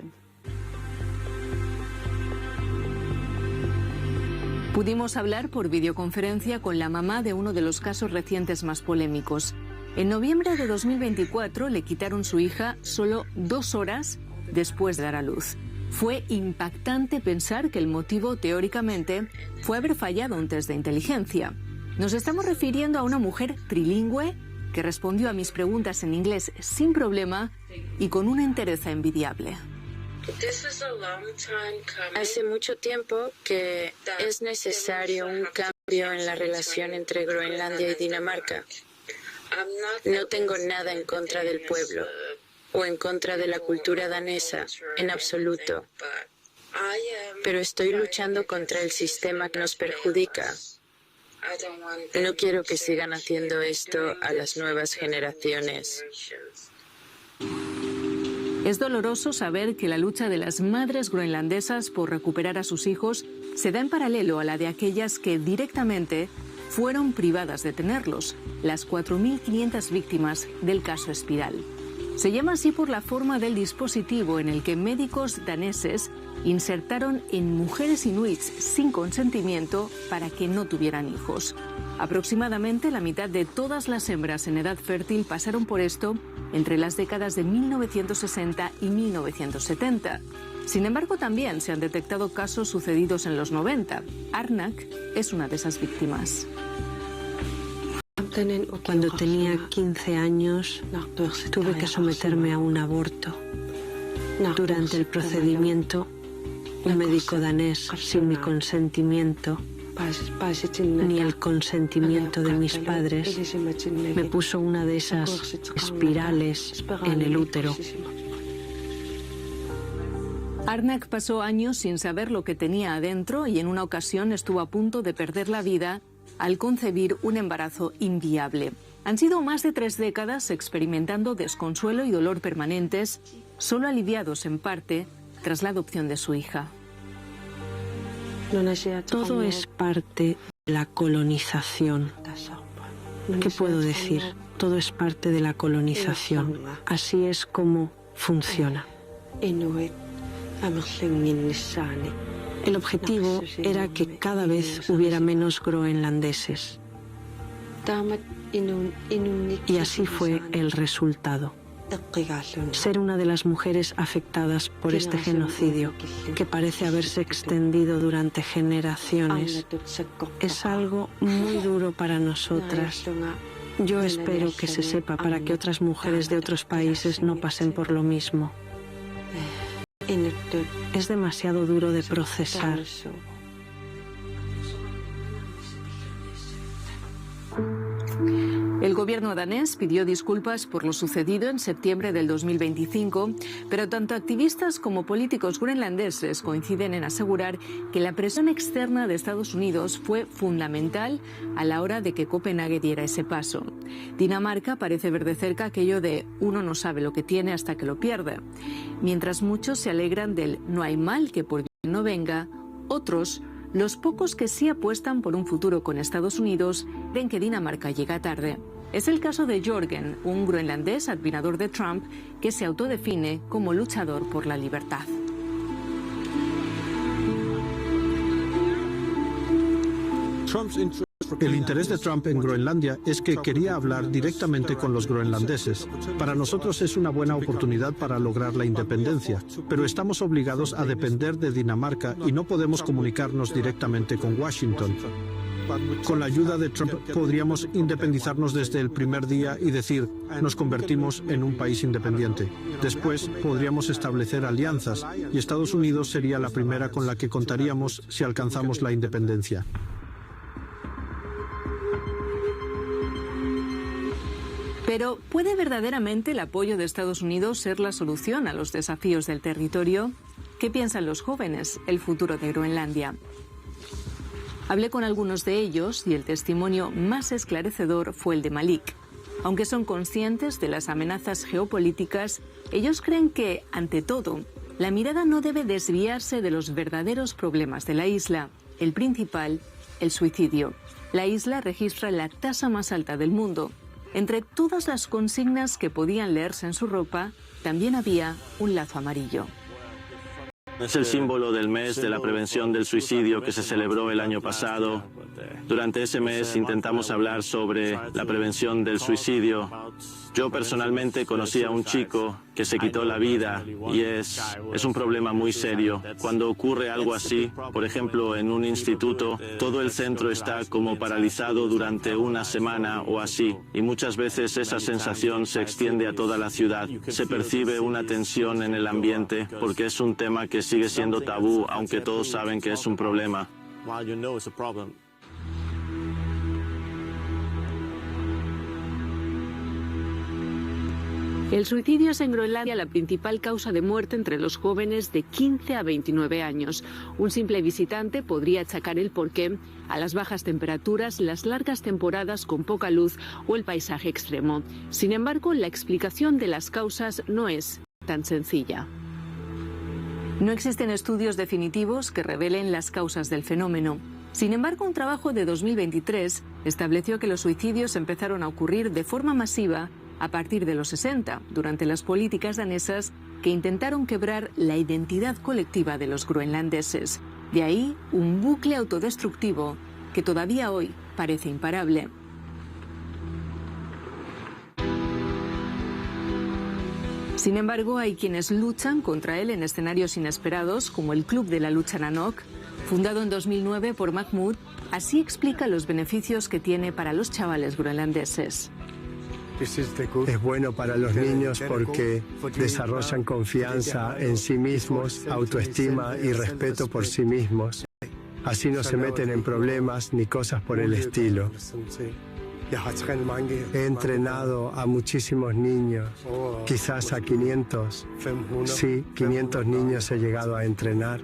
Pudimos hablar por videoconferencia con la mamá de uno de los casos recientes más polémicos. En noviembre de 2024 le quitaron su hija solo 2 horas después de dar a luz. Fue impactante pensar que el motivo, teóricamente, fue haber fallado un test de inteligencia. Nos estamos refiriendo a una mujer trilingüe que respondió a mis preguntas en inglés sin problema y con una entereza envidiable. Hace mucho tiempo que es necesario un cambio en la relación entre Groenlandia y Dinamarca. No tengo nada en contra del pueblo o en contra de la cultura danesa, en absoluto. Pero estoy luchando contra el sistema que nos perjudica. No quiero que sigan haciendo esto a las nuevas generaciones. Es doloroso saber que la lucha de las madres groenlandesas por recuperar a sus hijos se da en paralelo a la de aquellas que directamente fueron privadas de tenerlos, las 4.500 víctimas del caso Espiral. Se llama así por la forma del dispositivo en el que médicos daneses insertaron en mujeres inuits sin consentimiento para que no tuvieran hijos. Aproximadamente la mitad de todas las hembras en edad fértil pasaron por esto entre las décadas de 1960 y 1970. Sin embargo, también se han detectado casos sucedidos en los 90. Arnak es una de esas víctimas. Cuando tenía 15 años, tuve que someterme a un aborto. Durante el procedimiento, un médico danés, sin mi consentimiento, ni el consentimiento de mis padres, me puso una de esas espirales en el útero. Arnak pasó años sin saber lo que tenía adentro y en una ocasión estuvo a punto de perder la vida al concebir un embarazo inviable. Han sido más de 3 décadas experimentando desconsuelo y dolor permanentes, solo aliviados en parte tras la adopción de su hija. Todo es parte de la colonización. ¿Qué puedo decir? Todo es parte de la colonización. Así es como funciona. El objetivo era que cada vez hubiera menos groenlandeses. Y así fue el resultado. Ser una de las mujeres afectadas por este genocidio, que parece haberse extendido durante generaciones, es algo muy duro para nosotras. Yo espero que se sepa para que otras mujeres de otros países no pasen por lo mismo. Es demasiado duro de procesar. El gobierno danés pidió disculpas por lo sucedido en septiembre del 2025, pero tanto activistas como políticos groenlandeses coinciden en asegurar que la presión externa de Estados Unidos fue fundamental a la hora de que Copenhague diera ese paso. Dinamarca parece ver de cerca aquello de uno no sabe lo que tiene hasta que lo pierde. Mientras muchos se alegran del no hay mal que por bien no venga, otros, los pocos que sí apuestan por un futuro con Estados Unidos, ven que Dinamarca llega tarde. Es el caso de Jorgen, un groenlandés admirador de Trump que se autodefine como luchador por la libertad. El interés de Trump en Groenlandia es que quería hablar directamente con los groenlandeses. Para nosotros es una buena oportunidad para lograr la independencia, pero estamos obligados a depender de Dinamarca y no podemos comunicarnos directamente con Washington. Con la ayuda de Trump podríamos independizarnos desde el primer día y decir, nos convertimos en un país independiente. Después podríamos establecer alianzas y Estados Unidos sería la primera con la que contaríamos si alcanzamos la independencia. Pero, ¿puede verdaderamente el apoyo de Estados Unidos ser la solución a los desafíos del territorio? ¿Qué piensan los jóvenes, el futuro de Groenlandia? Hablé con algunos de ellos y el testimonio más esclarecedor fue el de Malik. Aunque son conscientes de las amenazas geopolíticas, ellos creen que, ante todo, la mirada no debe desviarse de los verdaderos problemas de la isla. El principal, el suicidio. La isla registra la tasa más alta del mundo. Entre todas las consignas que podían leerse en su ropa, también había un lazo amarillo. Es el símbolo del mes de la prevención del suicidio que se celebró el año pasado. Durante ese mes intentamos hablar sobre la prevención del suicidio. Yo personalmente conocí a un chico que se quitó la vida y es un problema muy serio. Cuando ocurre algo así, por ejemplo en un instituto, todo el centro está como paralizado durante una semana o así. Y muchas veces esa sensación se extiende a toda la ciudad. Se percibe una tensión en el ambiente porque es un tema que sigue siendo tabú, aunque todos saben que es un problema. El suicidio es en Groenlandia la principal causa de muerte entre los jóvenes de 15 a 29 años. Un simple visitante podría achacar el porqué a las bajas temperaturas, las largas temporadas con poca luz o el paisaje extremo. Sin embargo, la explicación de las causas no es tan sencilla. No existen estudios definitivos que revelen las causas del fenómeno. Sin embargo, un trabajo de 2023 estableció que los suicidios empezaron a ocurrir de forma masiva a partir de los 60, durante las políticas danesas que intentaron quebrar la identidad colectiva de los groenlandeses. De ahí, un bucle autodestructivo que todavía hoy parece imparable. Sin embargo, hay quienes luchan contra él en escenarios inesperados, como el Club de la Lucha Nanook, fundado en 2009 por Mahmoud. Así explica los beneficios que tiene para los chavales groenlandeses. Es bueno para los niños porque desarrollan confianza en sí mismos, autoestima y respeto por sí mismos. Así no se meten en problemas ni cosas por el estilo. He entrenado a muchísimos niños, quizás a 500. Sí, 500 niños he llegado a entrenar.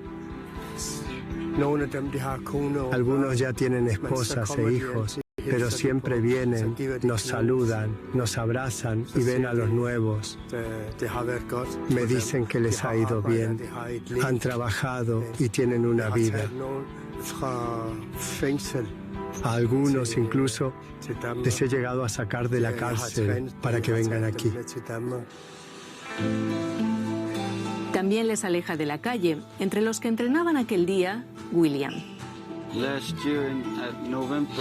Algunos ya tienen esposas e hijos, pero siempre vienen, nos saludan, nos abrazan y ven a los nuevos. Me dicen que les ha ido bien, han trabajado y tienen una vida. A algunos incluso les he llegado a sacar de la cárcel para que vengan aquí. También les aleja de la calle. Entre los que entrenaban aquel día, William.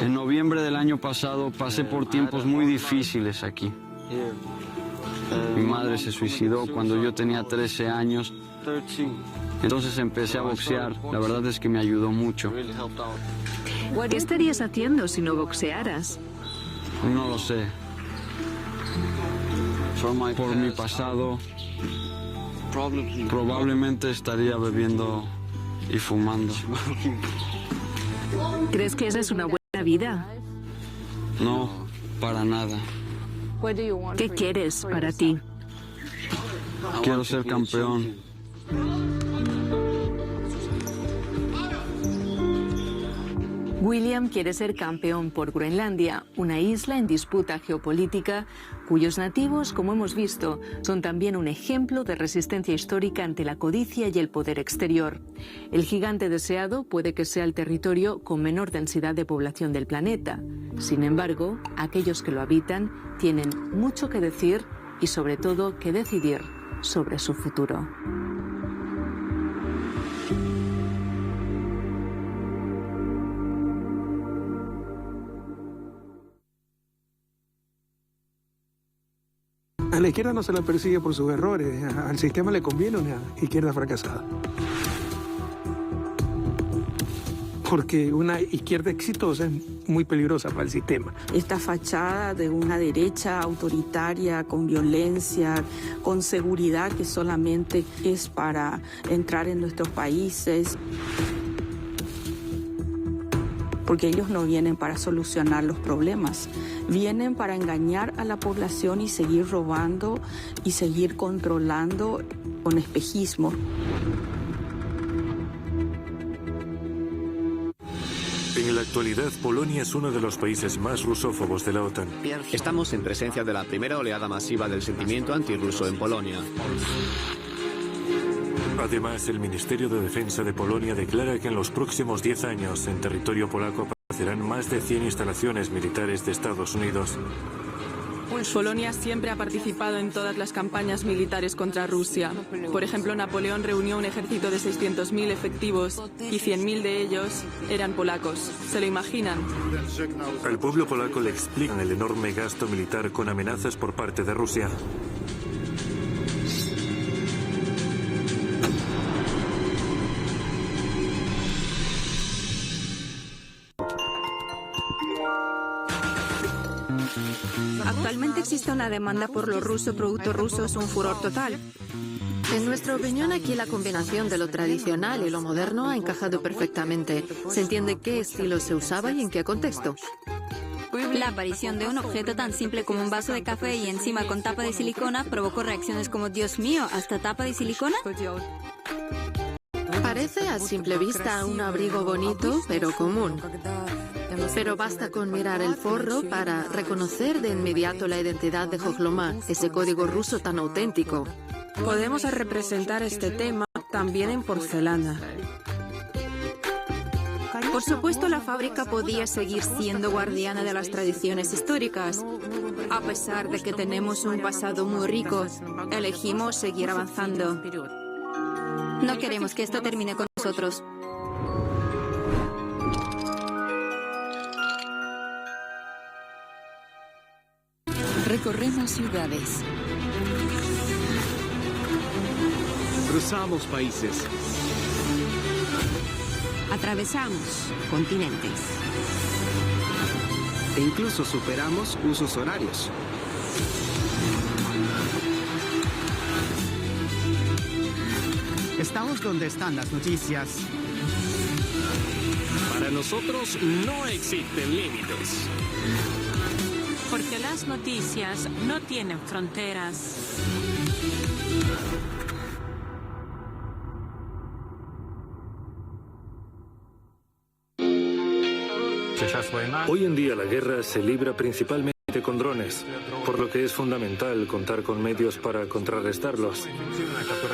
En noviembre del año pasado pasé por tiempos muy difíciles aquí. Mi madre se suicidó cuando yo tenía 13 años. Entonces empecé a boxear. La verdad es que me ayudó mucho. ¿Qué estarías haciendo si no boxearas? No lo sé. Por mi pasado, probablemente estaría bebiendo y fumando. ¿Crees que esa es una buena vida? No, Para nada. ¿Qué quieres para ti? Quiero ser campeón. William quiere ser campeón por Groenlandia, una isla en disputa geopolítica cuyos nativos, como hemos visto, son también un ejemplo de resistencia histórica ante la codicia y el poder exterior. El gigante deseado puede que sea el territorio con menor densidad de población del planeta. Sin embargo, aquellos que lo habitan tienen mucho que decir y sobre todo que decidir sobre su futuro. A la izquierda no se la persigue por sus errores, al sistema le conviene una izquierda fracasada. Porque una izquierda exitosa es muy peligrosa para el sistema. Esta fachada de una derecha autoritaria, con violencia, con seguridad que solamente es para entrar en nuestros países. Porque ellos no vienen para solucionar los problemas, vienen para engañar a la población y seguir robando y seguir controlando con espejismo. En la actualidad, Polonia es uno de los países más rusófobos de la OTAN. Estamos en presencia de la primera oleada masiva del sentimiento antirruso en Polonia. Además, el Ministerio de Defensa de Polonia declara que en los próximos 10 años en territorio polaco aparecerán más de 100 instalaciones militares de Estados Unidos. Polonia siempre ha participado en todas las campañas militares contra Rusia. Por ejemplo, Napoleón reunió un ejército de 600.000 efectivos y 100.000 de ellos eran polacos. ¿Se lo imaginan? Al pueblo polaco le explican el enorme gasto militar con amenazas por parte de Rusia. Actualmente existe una demanda por lo ruso, productos rusos, un furor total. En nuestra opinión, aquí la combinación de lo tradicional y lo moderno ha encajado perfectamente. Se entiende qué estilo se usaba y en qué contexto. La aparición de un objeto tan simple como un vaso de café y encima con tapa de silicona provocó reacciones como «Dios mío, ¿hasta tapa de silicona?» Parece a simple vista un abrigo bonito, pero común. Pero basta con mirar el forro para reconocer de inmediato la identidad de Hojloma, ese código ruso tan auténtico. Podemos representar este tema también en porcelana. Por supuesto, la fábrica podía seguir siendo guardiana de las tradiciones históricas. A pesar de que tenemos un pasado muy rico, elegimos seguir avanzando. No queremos que esto termine con nosotros. Recorremos ciudades. Cruzamos países. Atravesamos continentes. E incluso superamos usos horarios. Estamos donde están las noticias. Para nosotros no existen límites. Porque las noticias no tienen fronteras. Hoy en día la guerra se libra principalmente con drones, por lo que es fundamental contar con medios para contrarrestarlos.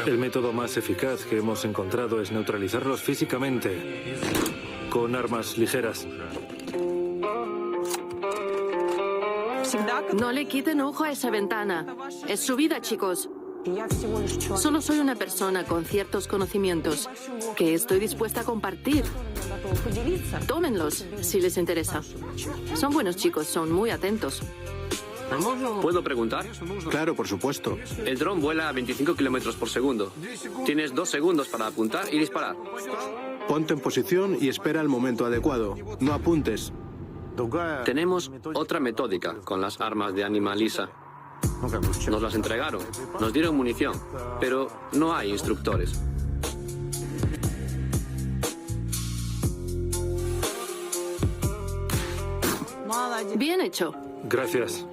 El método más eficaz que hemos encontrado es neutralizarlos físicamente con armas ligeras. No le quiten ojo a esa ventana. Es su vida, chicos. Solo soy una persona con ciertos conocimientos que estoy dispuesta a compartir. Tómenlos si les interesa. Son buenos chicos, son muy atentos. ¿Puedo preguntar? Claro, por supuesto. El dron vuela a 25 kilómetros por segundo. Tienes 2 segundos para apuntar y disparar. Ponte en posición y espera el momento adecuado. No apuntes. Tenemos otra metódica con las armas de Animalisa. Nos las entregaron, nos dieron munición, pero no hay instructores. Bien hecho. Gracias.